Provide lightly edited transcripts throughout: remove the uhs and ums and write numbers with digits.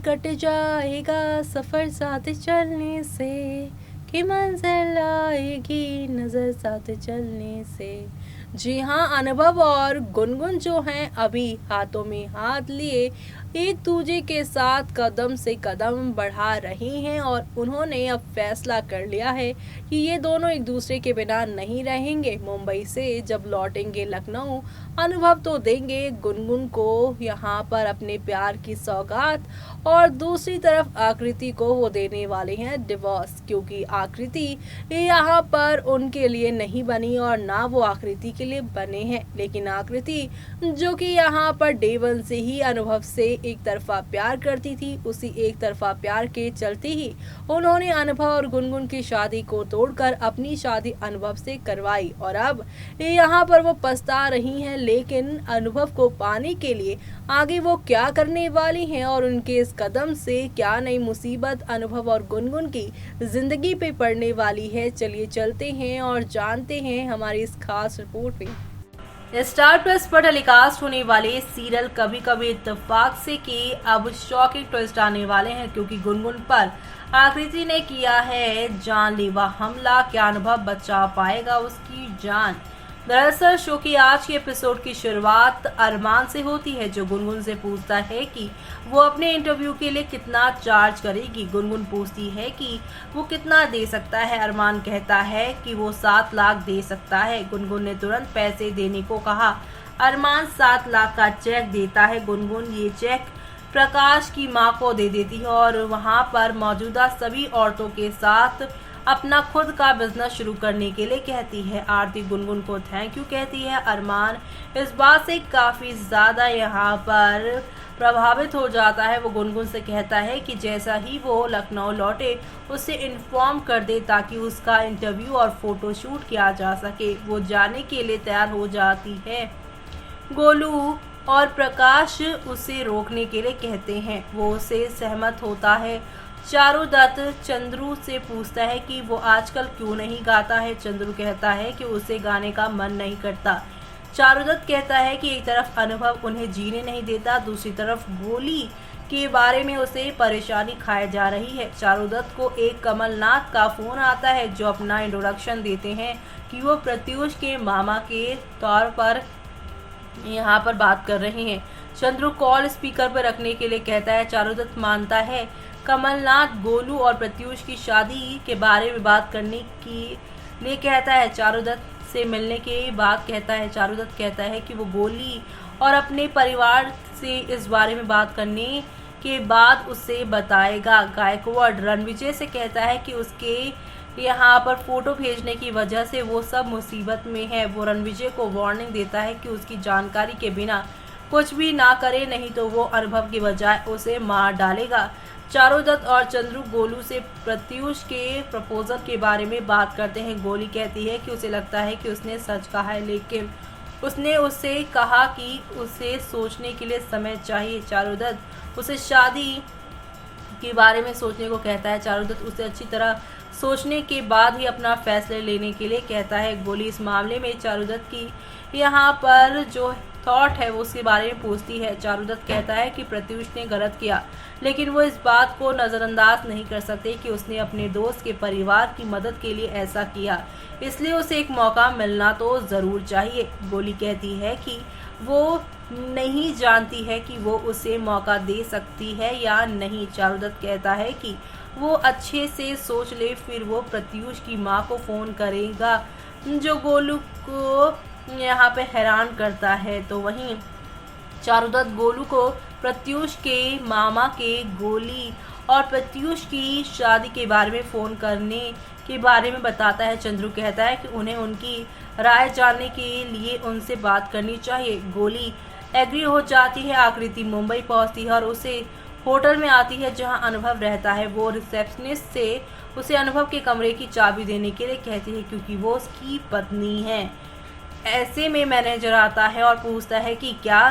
Cut जाएगा सफ़र साथ चलने से, कि मंजिल आएगी नज़र साथ चलने से। जी हाँ, अनुभव और गुनगुन जो हैं अभी हाथों में हाथ लिए एक दूजे के साथ कदम से कदम बढ़ा रही हैं और उन्होंने अब फैसला कर लिया है कि ये दोनों एक दूसरे के बिना नहीं रहेंगे। मुंबई से जब लौटेंगे लखनऊ, अनुभव तो देंगे गुनगुन को यहाँ पर अपने प्यार की सौगात, और दूसरी तरफ आकृति को वो देने वाले हैं डिवोर्स, क्योंकि आकृति यहाँ पर उनके लिए नहीं बनी और ना वो आकृति के लिए बने हैं। लेकिन आकृति जो कि यहाँ पर डे वन से ही अनुभव से एक तरफा प्यार करती थी, उसी एक तरफा प्यार के चलते ही उन्होंने अनुभव और गुनगुन की शादी को तोड़कर अपनी शादी अनुभव से करवाई, और अब यहाँ पर वो पछता रही हैं। लेकिन अनुभव को पाने के लिए आगे वो क्या करने वाली हैं और उनके इस कदम से क्या नई मुसीबत अनुभव और गुनगुन की जिंदगी पे पड़ने वाली है, चलिए चलते हैं और जानते हैं हमारी इस खास रिपोर्ट में। स्टार प्लस पर टेलीकास्ट होने वाले सीरियल कभी कभी इत्तेफाक से कि अब शॉकिंग ट्विस्ट आने वाले हैं, क्योंकि गुनगुन पर आकृति ने किया है जानलेवा हमला। क्या अनुभव बचा पाएगा उसकी जान? दरअसल शो की आज के एपिसोड की शुरुआत अरमान से होती है, जो गुनगुन से पूछता है कि वो अपने इंटरव्यू के लिए कितना चार्ज करेगी। गुनगुन पूछती है कि वो कितना दे सकता है। अरमान कहता है कि वो 7 लाख दे सकता है। गुनगुन ने तुरंत पैसे देने को कहा। अरमान 7 लाख का चेक देता है। गुनगुन ये चेक प्रकाश की मां को दे देती है और वहां पर मौजूदा सभी औरतों के साथ अपना खुद का बिजनेस शुरू करने के लिए कहती है। आरती गुनगुन को थैंक यू कहती है। अरमान इस बात से काफी ज्यादा यहाँ पर प्रभावित हो जाता है। वो गुनगुन से कहता है कि जैसा ही वो लखनऊ लौटे उसे इन्फॉर्म कर दे ताकि उसका इंटरव्यू और फोटो शूट किया जा सके। वो जाने के लिए तैयार हो जाती है। गोलू और प्रकाश उसे रोकने के लिए कहते हैं। वो उसे सहमत होता है। चारुदत्त चंद्रू से पूछता है कि वो आजकल क्यों नहीं गाता है। चंद्रू कहता है कि उसे गाने का मन नहीं करता। चारुदत्त कहता है कि एक तरफ अनुभव उन्हें जीने नहीं देता, दूसरी तरफ गोली के बारे में उसे परेशानी खाई जा रही है। चारुदत्त को एक कमलनाथ का फोन आता है, जो अपना इंट्रोडक्शन देते हैं कि वो प्रत्युष के मामा के तौर पर यहाँ पर बात कर रहे हैं। चंद्रू कॉल स्पीकर पर रखने के लिए कहता है। चारुदत्त मानता है। कमलनाथ गोलू और प्रत्युष की शादी के बारे में बात करने के लिए कहता है। चारुदत्त से मिलने के बाद कहता है। चारुदत्त कहता है कि वो गोली और अपने परिवार से इस बारे में बात करने के बाद उसे बताएगा। गायकवाड़ रणविजय से कहता है कि उसके यहाँ पर फोटो भेजने की वजह से वो सब मुसीबत में है। वो रणविजय को वार्निंग देता है कि उसकी जानकारी के बिना कुछ भी ना करे, नहीं तो वो अनुभव के बजाय उसे मार डालेगा। चारुदत्त और चंद्रू गोलू से प्रत्युष के प्रपोजल के बारे में बात करते हैं। गोली कहती है कि उसे लगता है कि उसने सच कहा है, लेकिन उसने उससे कहा कि उसे सोचने के लिए समय चाहिए। चारुदत्त उसे शादी के बारे में सोचने को कहता है। चारुदत्त उसे अच्छी तरह सोचने के बाद ही अपना फैसले लेने के लिए कहता है। गोली इस मामले में चारुदत्त की यहाँ पर जो थॉट है वो उसके बारे में पूछती है। चारुदत्त कहता है कि प्रत्युष ने गलत किया, लेकिन वो इस बात को नज़रअंदाज नहीं कर सकते कि उसने अपने दोस्त के परिवार की मदद के लिए ऐसा किया, इसलिए उसे एक मौका मिलना तो ज़रूर चाहिए। गोली कहती है कि वो नहीं जानती है कि वो उसे मौका दे सकती है या नहीं। चारुदत्त कहता है कि वो अच्छे से सोच ले, फिर वो प्रत्युष की माँ को फ़ोन करेगा, जो गोलू को यहाँ पे हैरान करता है। तो वहीं चारुदत्त गोलू को प्रत्युष के मामा के गोली और प्रत्युष की शादी के बारे में फ़ोन करने के बारे में बताता है। चंद्रू कहता है कि उन्हें उनकी राय जानने के लिए उनसे बात करनी चाहिए। गोली एग्री हो जाती है। आकृति मुंबई पहुंचती है और उसे होटल में आती है जहां अनुभव रहता है। वो रिसेप्शनिस्ट से उसे अनुभव के कमरे की चाबी देने के लिए कहती है, क्योंकि वो उसकी पत्नी है। ऐसे में मैनेजर आता है और पूछता है कि क्या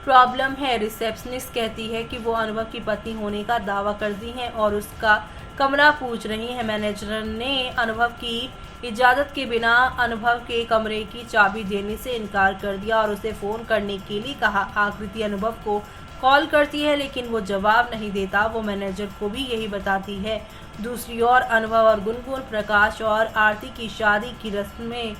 प्रॉब्लम है। रिसेप्शनिस्ट कहती है कि वो अनुभव की पत्नी होने का दावा करती हैं और उसका कमरा पूछ रही है। मैनेजर ने अनुभव की इजाज़त के बिना अनुभव के कमरे की चाबी देने से इनकार कर दिया और उसे फ़ोन करने के लिए कहा। आकृति अनुभव को कॉल करती है लेकिन वो जवाब नहीं देता। वो मैनेजर को भी यही बताती है। दूसरी ओर अनुभव और गुनगुन प्रकाश और आरती की शादी की रस्में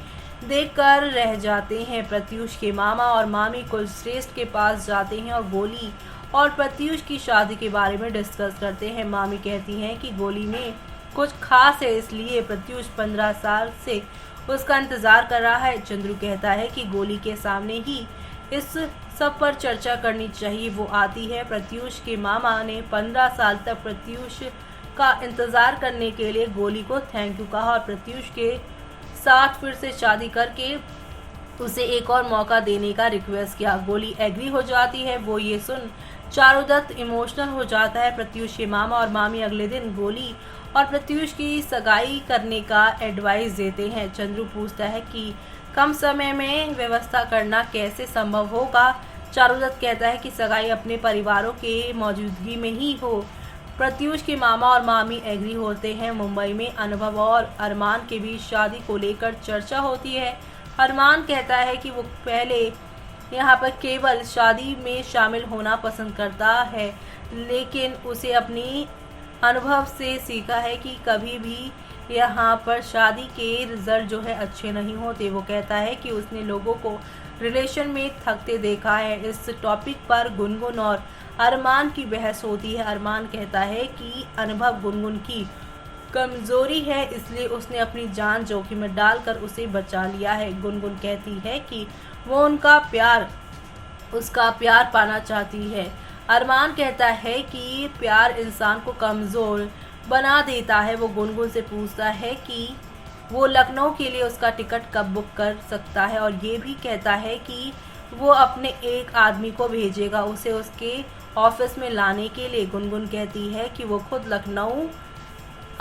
देखकर रह जाते हैं। प्रत्युष के मामा और मामी कुलश्रेष्ठ के पास जाते हैं और गोली और प्रत्युष की शादी के बारे में डिस्कस करते हैं। मामी कहती हैं कि गोली में कुछ खास है, इसलिए प्रत्युष 15 साल से उसका इंतजार कर रहा है। चंद्रू कहता है कि गोली के सामने ही इस सब पर चर्चा करनी चाहिए। वो आती है। प्रत्युष के मामा ने 15 साल तक प्रत्युष का इंतजार करने के लिए गोली को थैंक यू कहा और प्रत्युष के साथ फिर से शादी करके उसे एक और मौका देने का रिक्वेस्ट किया। गोली एग्री हो जाती है। वो ये सुन चारुदत्त इमोशनल हो जाता है। प्रत्युष के मामा और मामी अगले दिन गोली और प्रत्युष की सगाई करने का एडवाइस देते हैं। चंद्रू पूछता है कि कम समय में व्यवस्था करना कैसे संभव होगा। चारुदत्त कहता है कि सगाई अपने परिवारों के मौजूदगी में ही हो। प्रत्युष के मामा और मामी एग्री होते हैं। मुंबई में अनुभव और अरमान के बीच शादी को लेकर चर्चा होती है। अरमान कहता है कि वो पहले यहाँ पर केवल शादी में शामिल होना पसंद करता है, लेकिन उसे अपनी अनुभव से सीखा है कि कभी भी यहाँ पर शादी के रिजल्ट जो है अच्छे नहीं होते। वो कहता है कि उसने लोगों को रिलेशन में थकते देखा है। इस टॉपिक पर गुनगुन और अरमान की बहस होती है। अरमान कहता है कि अनुभव गुनगुन की कमजोरी है, इसलिए उसने अपनी जान जोखिम में डालकर उसे बचा लिया है। गुनगुन कहती है कि वो उसका प्यार पाना चाहती है। अरमान कहता है कि प्यार इंसान को कमज़ोर बना देता है। वो गुनगुन से पूछता है कि वो लखनऊ के लिए उसका टिकट कब बुक कर सकता है और ये भी कहता है कि वो अपने एक आदमी को भेजेगा उसे उसके ऑफिस में लाने के लिए। गुनगुन कहती है कि वो खुद लखनऊ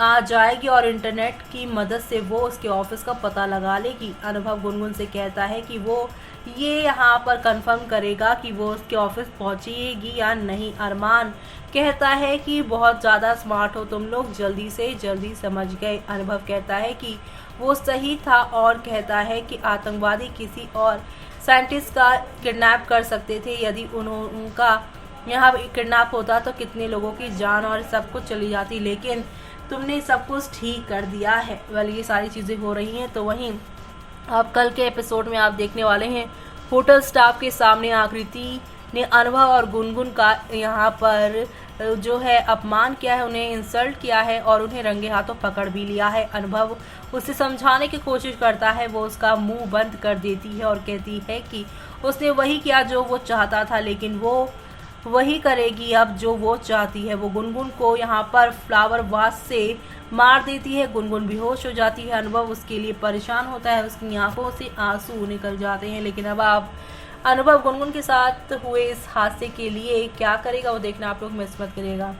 आ जाएगी और इंटरनेट की मदद से वो उसके ऑफिस का पता लगा लेगी। अनुभव गुनगुन से कहता है कि वो ये यहाँ पर कंफर्म करेगा कि वो उसके ऑफिस पहुँचेगी या नहीं। अरमान कहता है कि बहुत ज़्यादा स्मार्ट हो तुम लोग, जल्दी से जल्दी समझ गए। अनुभव कहता है कि वो सही था और कहता है कि आतंकवादी किसी और साइंटिस्ट का किडनैप कर सकते थे। यदि उनका यहाँ किडनैप होता तो कितने लोगों की जान और सब कुछ चली जाती, लेकिन तुमने सब कुछ ठीक कर दिया है। वाली ये सारी चीज़ें हो रही हैं। तो वहीं आप कल के एपिसोड में आप देखने वाले हैं होटल स्टाफ के सामने आकृति ने अनुभव और गुनगुन का यहाँ पर जो है अपमान किया है, उन्हें इंसल्ट किया है और उन्हें रंगे हाथों पकड़ भी लिया है। अनुभव उसे समझाने की कोशिश करता है, वो उसका मुंह बंद कर देती है और कहती है कि उसने वही किया जो वो चाहता था, लेकिन वो वही करेगी अब जो वो चाहती है। वो गुनगुन को यहाँ पर फ्लावर वास से मार देती है। गुनगुन बेहोश हो जाती है। अनुभव उसके लिए परेशान होता है, उसकी आंखों से आंसू निकल जाते हैं। लेकिन अब आप अनुभव गुनगुन के साथ हुए इस हादसे के लिए क्या करेगा वो देखना आप लोग मिस मत करिएगा।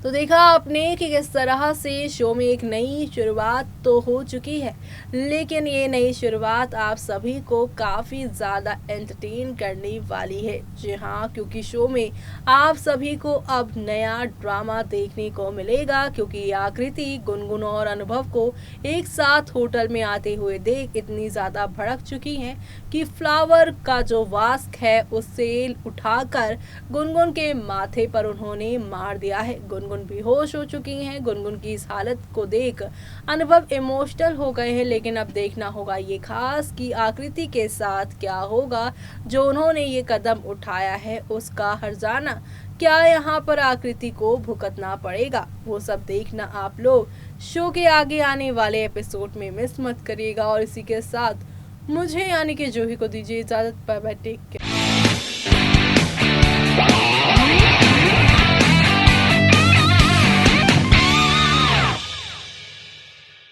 तो देखा आपने कि किस तरह से शो में एक नई शुरुआत तो हो चुकी है, लेकिन ये नई शुरुआत आप सभी को काफ़ी ज़्यादा एंटरटेन करने वाली है। जी हाँ, क्योंकि शो में आप सभी को अब नया ड्रामा देखने को मिलेगा, क्योंकि आकृति गुनगुन और अनुभव को एक साथ होटल में आते हुए देख इतनी ज़्यादा भड़क चुकी हैं कि फ्लावर का जो वास्क है उससे उठाकर गुनगुन के माथे पर उन्होंने मार दिया है। गुनगुन बेहोश हो चुकी हैं। गुनगुन की इस हालत को देख अनुभव इमोशनल हो गए हैं, लेकिन अब देखना होगा ये खास कि आकृति के साथ क्या होगा। जो उन्होंने ये कदम उठाया है उसका हर्जाना क्या यहाँ पर आकृति को भुगतना पड़ेगा, वो सब देखना आप लोग शो के आगे आने वाले एपिसोड में मिस मत करिएगा। और इसी के साथ मुझे यानी कि जूही को दीजिए इजाजत। Bye bye, take care.